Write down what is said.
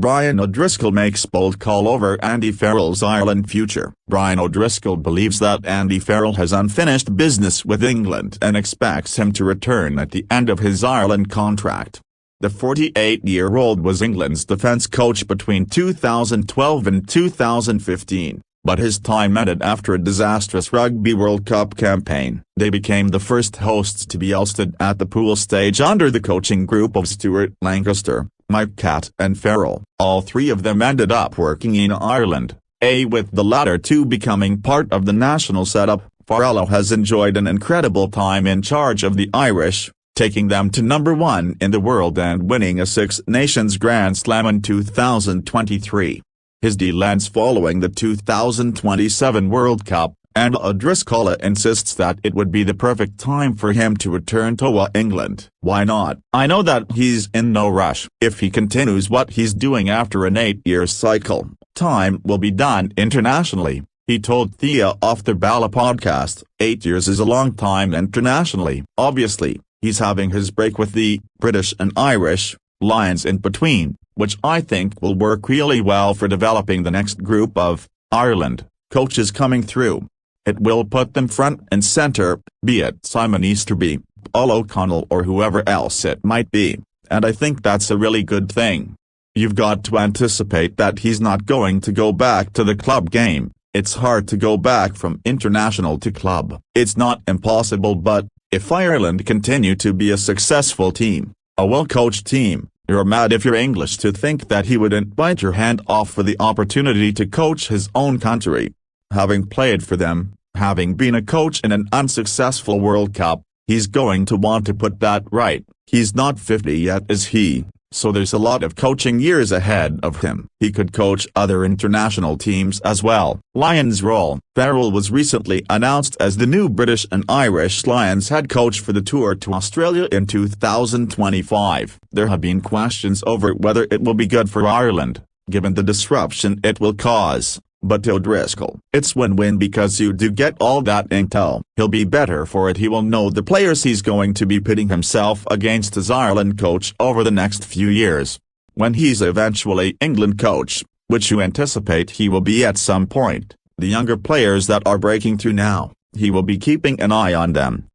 Brian O'Driscoll makes bold call over Andy Farrell's Ireland future. Brian O'Driscoll believes that Andy Farrell has unfinished business with England and expects him to return at the end of his Ireland contract. The 48-year-old was England's defence coach between 2012 and 2015, but his time ended after a disastrous Rugby World Cup campaign. They became the first hosts to be ousted at the pool stage under the coaching group of Stuart Lancaster, Mike Catt and Farrell. All three of them ended up working in Ireland, with the latter two becoming part of the national setup. Farrell has enjoyed an incredible time in charge of the Irish, taking them to number 1 in the world and winning a Six Nations Grand Slam in 2023. His deal ends following the 2027 World Cup, and O'Driscoll insists that it would be the perfect time for him to return to England. Why not? I know that he's in no rush. If he continues what he's doing after an 8-year cycle, time will be done internationally, he told Thea off the Bala podcast. 8 years is a long time internationally. Obviously, he's having his break with the British and Irish Lions in between, which I think will work really well for developing the next group of Ireland coaches coming through. It will put them front and centre, be it Simon Easterby, Paul O'Connell or whoever else it might be, and I think that's a really good thing. You've got to anticipate that he's not going to go back to the club game. It's hard to go back from international to club. It's not impossible, but if Ireland continue to be a successful team, a well-coached team, you're mad if you're English to think that he wouldn't bite your hand off for the opportunity to coach his own country. Having played for them, having been a coach in an unsuccessful World Cup, he's going to want to put that right. He's not 50 yet, is he? So there's a lot of coaching years ahead of him. He could coach other international teams as well. Lions role. Farrell was recently announced as the new British and Irish Lions head coach for the tour to Australia in 2025. There have been questions over whether it will be good for Ireland, given the disruption it will cause. But to O'Driscoll, it's win-win because you do get all that intel. He'll be better for it. He will know the players he's going to be pitting himself against as Ireland coach over the next few years. When he's eventually England coach, which you anticipate he will be at some point, the younger players that are breaking through now, he will be keeping an eye on them.